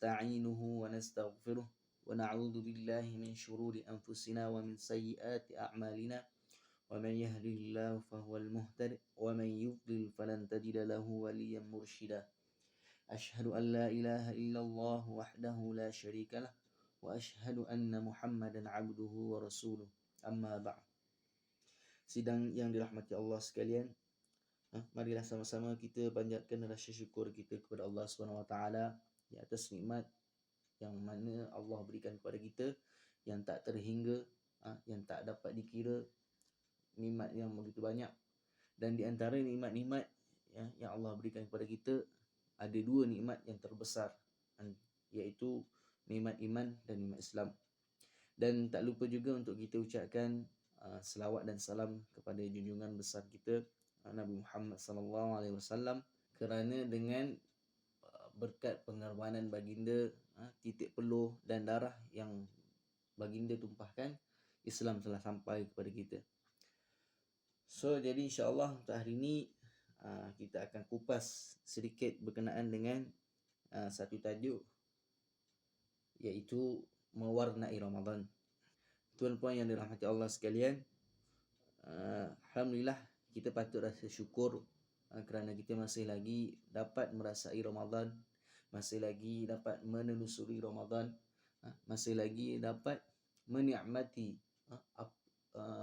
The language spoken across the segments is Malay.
ونستعينه ونستغفره ونعوذ بالله من شرور أنفسنا ومن سيئات أعمالنا ومن يهده الله فهو المهتد ومن يضلل فلن تجد له وليا مرشدا أشهد أن لا إله إلا الله وحده لا شريك له وأشهد أن محمدا عبده ورسوله أما بعد. Sidang yang dirahmati Allah sekalian, marilah sama-sama kita panjatkan rasa syukur kita kepada Allah SWT di atas nikmat yang mana Allah berikan kepada kita yang tak terhingga, yang tak dapat dikira, nikmat yang begitu banyak. Dan di antara nikmat-nikmat yang Allah berikan kepada kita, ada dua nikmat yang terbesar, iaitu nikmat iman dan nikmat Islam. Dan tak lupa juga untuk kita ucapkan selawat dan salam kepada junjungan besar kita Nabi Muhammad SAW, kerana dengan berkat pengorbanan baginda, titik peluh dan darah yang baginda tumpahkan, Islam telah sampai kepada kita. So jadi insya-Allah untuk hari ini kita akan kupas sedikit berkenaan dengan satu tajuk, iaitu mewarnai Ramadan. Tuan-puan yang dirahmati Allah sekalian, alhamdulillah kita patut rasa syukur kerana kita masih lagi dapat merasai Ramadan, masih lagi dapat menelusuri Ramadan, masih lagi dapat menikmati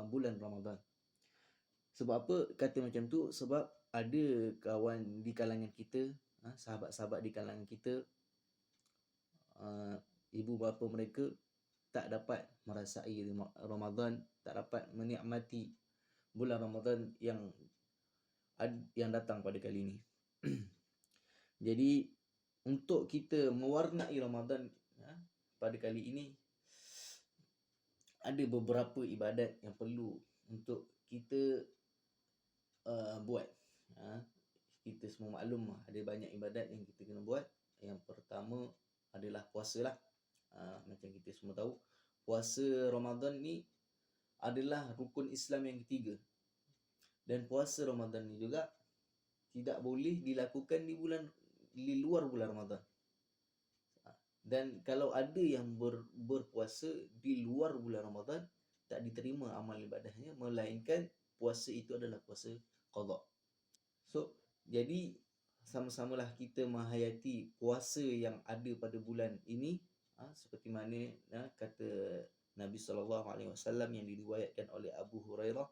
bulan Ramadan. Sebab apa kata macam tu? Sebab ada kawan di kalangan kita, sahabat-sahabat di kalangan kita, ibu bapa mereka tak dapat merasai Ramadan, tak dapat menikmati bulan Ramadan yang datang pada kali ini. Jadi untuk kita mewarnai Ramadan pada kali ini, ada beberapa ibadat yang perlu untuk kita buat. Kita semua maklum ada banyak ibadat yang kita kena buat. Yang pertama adalah puasa lah. Macam kita semua tahu, puasa Ramadan ni adalah rukun Islam yang ketiga. Dan puasa Ramadan ni juga tidak boleh dilakukan di luar bulan Ramadan. Dan kalau ada yang berpuasa di luar bulan Ramadan, tak diterima amal ibadahnya, melainkan puasa itu adalah puasa qada. So jadi sama-samalah kita menghayati puasa yang ada pada bulan ini, seperti mana kata Nabi SAW yang diriwayatkan oleh Abu Hurairah,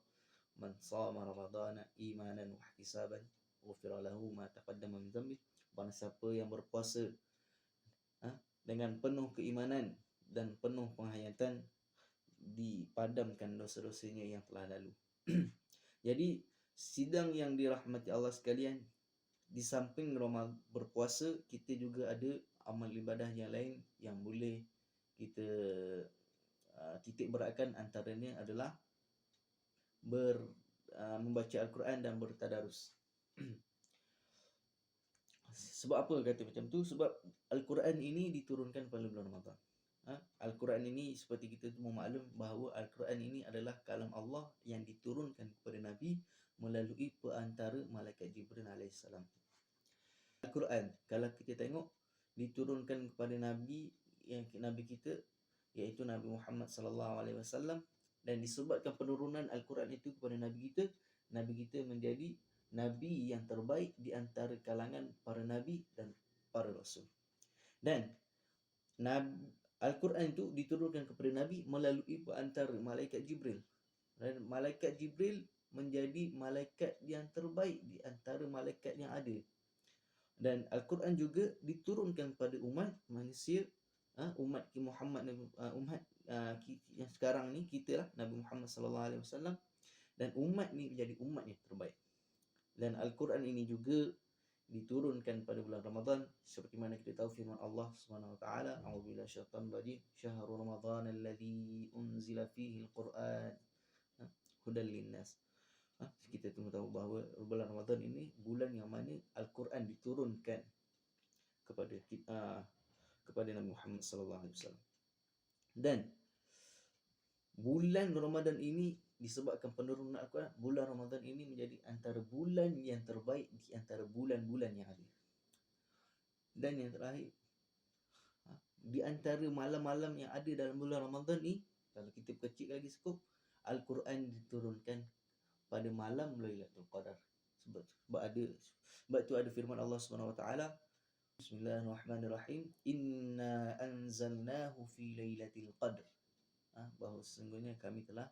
man shama ramadhana imanan wa ihtisaban ghufira lahu ma taqaddama min dhanbi. Barang siapa yang berpuasa dengan penuh keimanan dan penuh penghayatan, dipadamkan dosa-dosanya yang telah lalu. Jadi sidang yang dirahmati Allah sekalian, di samping berpuasa, kita juga ada amal ibadah yang lain yang boleh kita titik beratkan. Antaranya adalah membaca Al-Quran dan bertadarus. Sebab apa kata macam tu? Sebab Al-Quran ini diturunkan pada bulan Ramadan. Al-Quran ini seperti kita semua maklum bahawa Al-Quran ini adalah kalam Allah yang diturunkan kepada Nabi melalui perantara malaikat Jibril AS. Al-Quran, kalau kita tengok, diturunkan kepada Nabi kita, iaitu Nabi Muhammad SAW. Dan disebabkan penurunan Al-Quran itu kepada Nabi kita menjadi Nabi yang terbaik di antara kalangan para Nabi dan para Rasul. Dan Al-Quran itu diturunkan kepada Nabi melalui perantara malaikat Jibril. Dan malaikat Jibril menjadi malaikat yang terbaik di antara malaikat yang ada. Dan Al-Quran juga diturunkan kepada umat manusia, umat Muhammad, umat yang sekarang ni, kita lah, Nabi Muhammad SAW. Dan umat ni menjadi umat yang terbaik. Dan Al-Quran ini juga diturunkan pada bulan Ramadan, seperti mana kita tahu firman Allah Subhanahu wa taala, a'udzubillahi syaitanir rajim, syahrul ramadhan alladzi unzila fihi al-Quran hudal linnas. Kita tahu bahawa bulan Ramadan ini bulan yang mana Al-Quran diturunkan kepada Nabi Muhammad SAW. Dan bulan Ramadan ini, disebabkan penurunan Al-Quran, bulan Ramadan ini menjadi antara bulan yang terbaik di antara bulan-bulan yang ada. Dan yang terakhir, di antara malam-malam yang ada dalam bulan Ramadan ni, kalau kita kecil lagi skop, Al-Quran diturunkan pada malam Lailatul Qadar. Sebab tu ada firman Allah Subhanahu Wa Taala, Bismillahirrahmanirrahim, Inna anzalnahu fi lailatul qadr. Bahawa sesungguhnya kami telah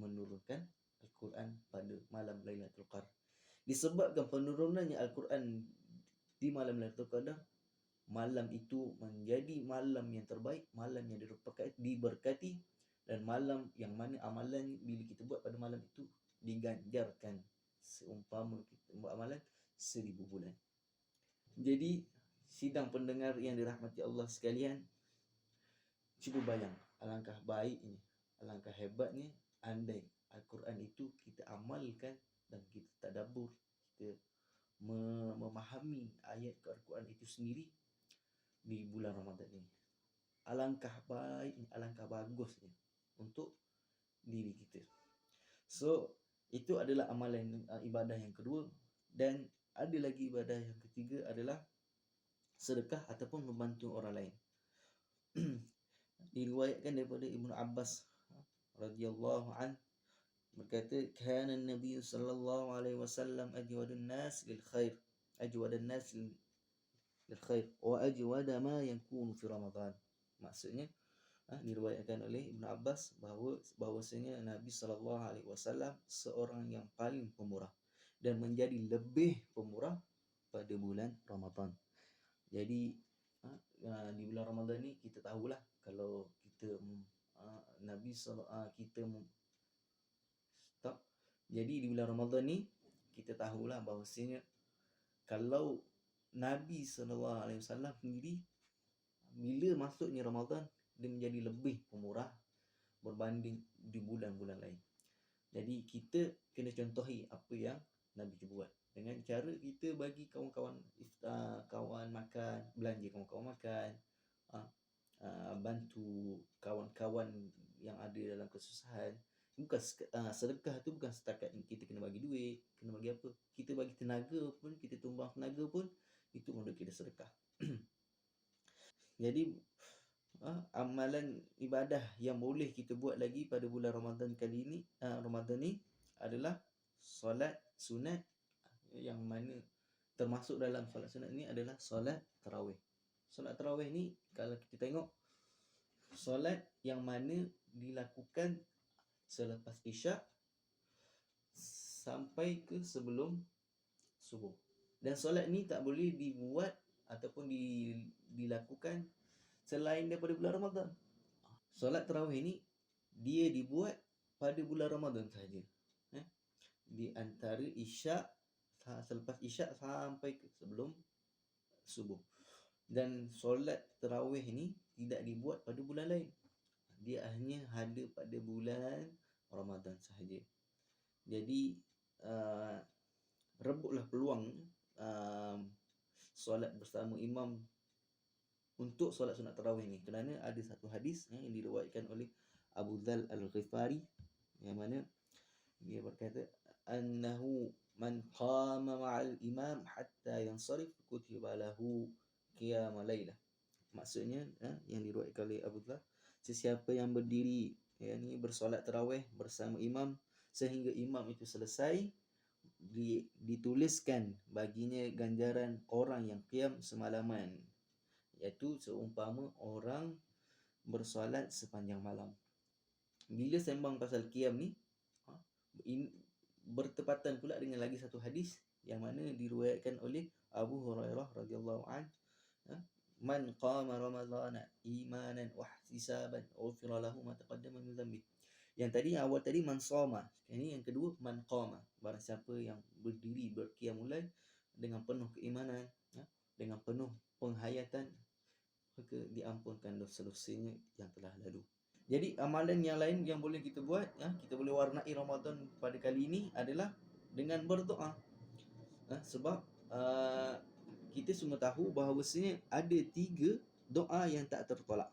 menurunkan Al-Quran pada malam Lailatul Qadar. Disebabkan penurunannya Al-Quran di malam Lailatul Qadar, malam itu menjadi malam yang terbaik, malam yang diberkati, dan malam yang mana amalan bila kita buat pada malam itu diganjarkan seumpama kita buat amalan 1000 bulan. Jadi sidang pendengar yang dirahmati Allah sekalian, cuba bayang alangkah baiknya, alangkah hebatnya andai Al-Quran itu kita amalkan dan kita tadabbur, kita memahami ayat Al-Quran itu sendiri di bulan Ramadan ini. Alangkah baiknya, alangkah bagusnya untuk diri kita. So, itu adalah amalan ibadah yang kedua. Dan ada lagi ibadah yang ketiga adalah sedekah ataupun membantu orang lain. Diriwayatkan daripada Ibnu Abbas radhiyallahu an berkata, kana an-nabiy sallallahu alaihi wasallam ajwadun nas lil khair, ajwadan nas lil khair wa ajwada ma yakunu fi Ramadan. Maksudnya diriwayatkan oleh Ibnu Abbas bahawasanya Nabi sallallahu alaihi wasallam seorang yang paling pemurah dan menjadi lebih pemurah pada bulan Ramadan. Jadi di bulan Ramadan ni kita tahulah, kalau kita Nabi kita stop. Jadi di bulan Ramadan ni kita tahulah bahawasanya kalau Nabi sallallahu alaihi wasallam sendiri bila masuknya Ramadan dia menjadi lebih pemurah berbanding di bulan-bulan lain. Jadi kita kena contohi apa yang Nabi buat dengan cara kita bagi kawan-kawan iftar, kawan makan, belanja kawan-kawan makan, bantu kawan-kawan yang ada dalam kesusahan. Bukan sedekah tu bukan setakat kita kena bagi duit, kena bagi apa, kita bagi tenaga pun, kita tumbang tenaga pun, itu menurut kita sedekah. Jadi amalan ibadah yang boleh kita buat lagi pada bulan Ramadan kali ini, Ramadan ni adalah solat sunat, yang mana termasuk dalam solat sunat ni adalah solat tarawih. Solat tarawih ni kalau kita tengok, solat yang mana dilakukan selepas Isyak sampai ke sebelum subuh. Dan solat ni tak boleh dibuat ataupun dilakukan selain daripada bulan Ramadan. Solat tarawih ni dia dibuat pada bulan Ramadan sahaja. Di antara Isyak, selepas Isyak sampai ke sebelum subuh. Dan solat tarawih ni tidak dibuat pada bulan lain. Dia hanya ada pada bulan Ramadan sahaja. Jadi rebutlah peluang solat bersama imam untuk solat sunat tarawih ni, kerana ada satu hadis yang diriwayatkan oleh Abu Dzal Al-Ghifari yang mana dia berkata, annahu man qama ma'al imam hatta yansarif kutiba lahu qiyam lailah. Maksudnya yang diriwayatkan oleh Abu Dzal, sesiapa yang berdiri yakni bersolat tarawih bersama imam sehingga imam itu selesai, dituliskan baginya ganjaran orang yang qiyam semalaman, iaitu seumpama orang bersolat sepanjang malam. Bila sembang pasal qiyam ni, bertepatan pula dengan lagi satu hadis yang mana diriwayatkan oleh Abu Hurairah radhiyallahu an, man qama ramadhana imanan wa ihtisaban ghufira lahu ma taqaddama min dhanbi. Yang tadi awal tadi man shoma, ini yang kedua man qama, barang siapa yang berdiri berqiyamul lail dengan penuh keimanan, dengan penuh penghayatan, maka diampunkan dosa-dosanya yang telah lalu. Jadi amalan yang lain yang boleh kita buat, kita boleh warnai Ramadan pada kali ini adalah dengan berdoa. Sebab kita semua tahu bahawasanya ada 3 doa yang tak tertolak.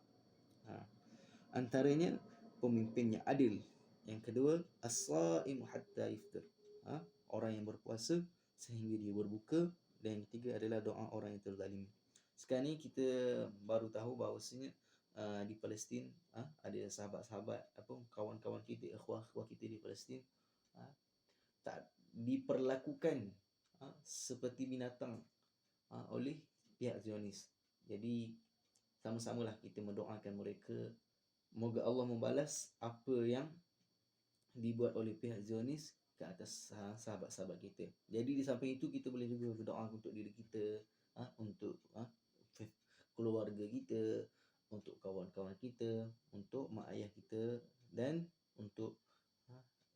Antaranya pemimpin yang adil. Yang kedua, as-saimu hatta iftar, orang yang berpuasa sehingga dia berbuka. Dan yang ketiga adalah doa orang yang terzalim. Sekarang ni kita baru tahu bahawasanya di Palestin ada sahabat-sahabat kawan-kawan kita, ikhwah-ikhwah kita di Palestin tak diperlakukan seperti binatang oleh pihak Zionis. Jadi sama-samalah kita mendoakan mereka, moga Allah membalas apa yang dibuat oleh pihak Zionis ke atas sahabat-sahabat kita. Jadi di samping itu kita boleh juga berdoa untuk diri kita, untuk keluarga kita, untuk kawan-kawan kita, untuk mak ayah kita, dan untuk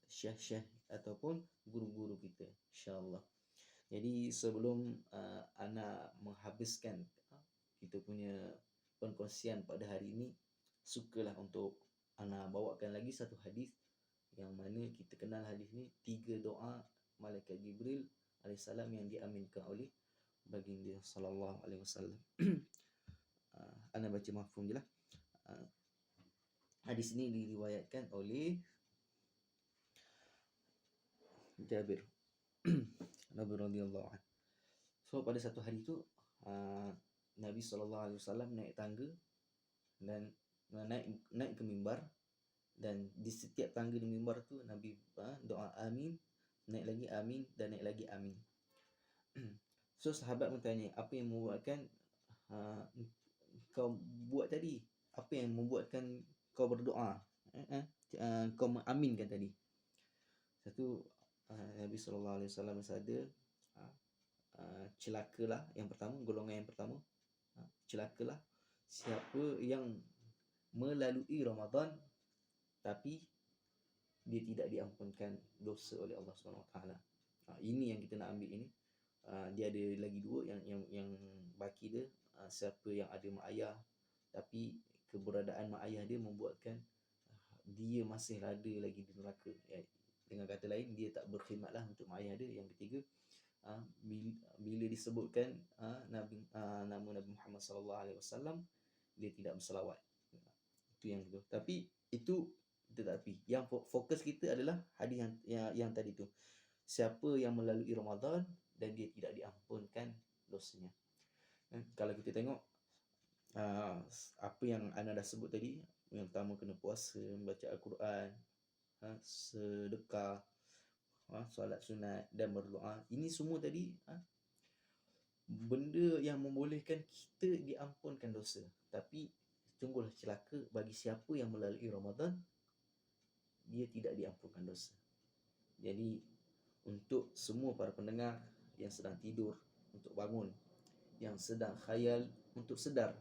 syekh-syekh ataupun guru-guru kita, insya-Allah. Jadi sebelum ana menghabiskan kita punya perkongsian pada hari ini, sukalah untuk ana bawakan lagi satu hadis yang mana kita kenal hadis ni, 3 doa malaikat Jibril alaihissalam yang diaminkan oleh baginda sallallahu alaihi wasallam. Ana baca mafhum je lah. Hadis ini diriwayatkan oleh Jabir Nabi radhiyallahu anhu. So pada satu hari tu Nabi SAW naik tangga dan naik ke mimbar, dan di setiap tangga di mimbar tu Nabi doa amin, naik lagi amin, dan naik lagi amin. So sahabat bertanya, apa yang membuatkan kau buat tadi? Apa yang membuatkan kau berdoa? Kau mengaminkan tadi. Satu, Nabi SAW bersabda, celakalah yang pertama, golongan yang pertama, celakalah siapa yang melalui Ramadan tapi dia tidak diampunkan dosa oleh Allah SWT. Ini yang kita nak ambil ini. Dia ada lagi dua yang baki dia, siapa yang ada mak ayah tapi keberadaan mak ayah dia membuatkan dia masih ada lagi di neraka. Dengan kata lain, dia tak berkhidmatlah untuk mak ayah dia. Yang ketiga, bila disebutkan nama Nabi Muhammad SAW, dia tidak berselawat. Itu yang kedua. Tapi itu tetapi yang fokus kita adalah hadis yang tadi tu. Siapa yang melalui Ramadan dan dia tidak diampunkan dosanya. Kalau kita tengok apa yang ana dah sebut tadi, yang pertama kena puasa, membaca Al-Quran, sedekah, solat sunat dan berdoa. Ini semua tadi benda yang membolehkan kita diampunkan dosa. Tapi sungguhlah celaka bagi siapa yang melalui Ramadan dia tidak diampunkan dosa. Jadi untuk semua para pendengar yang sedang tidur untuk bangun, yang sedang khayal untuk sedar,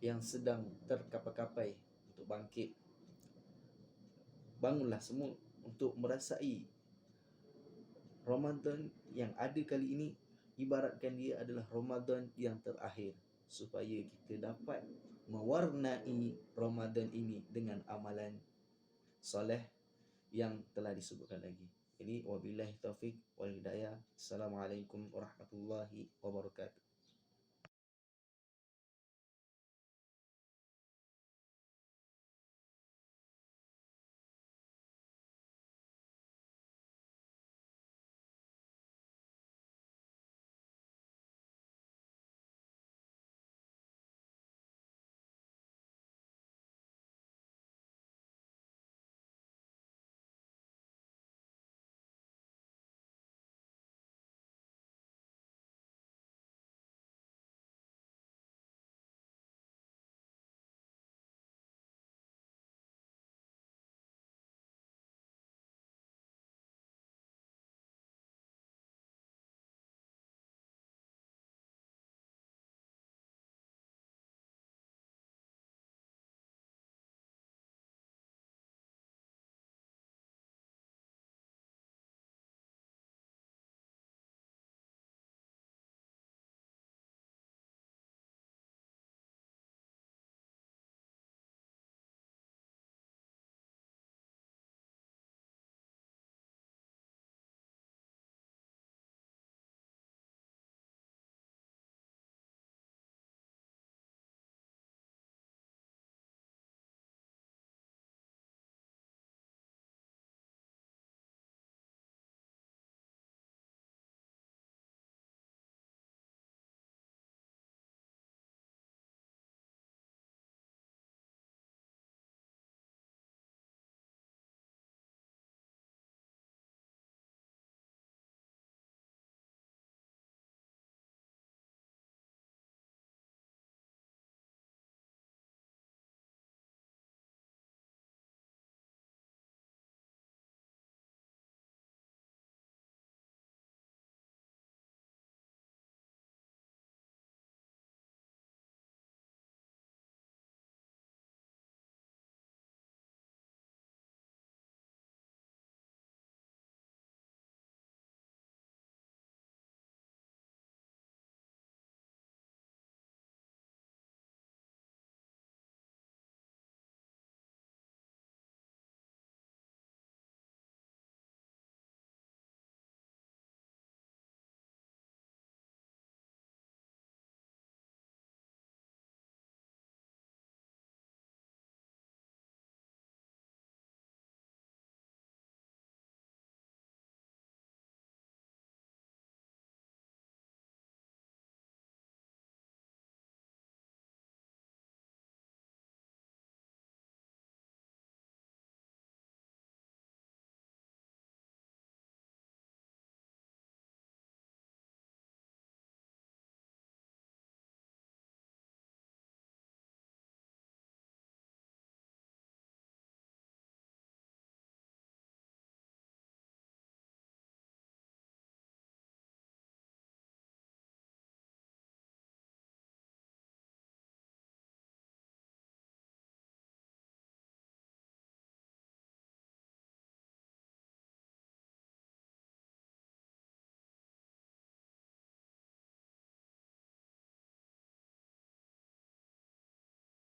yang sedang terkapai-kapai untuk bangkit, bangunlah semua untuk merasai Ramadan yang ada kali ini. Ibaratkan dia adalah Ramadan yang terakhir, supaya kita dapat mewarnai Ramadan ini dengan amalan soleh yang telah disebutkan lagi. Jadi wabillahi taufik wal hidayah. Assalamualaikum warahmatullahi wabarakatuh.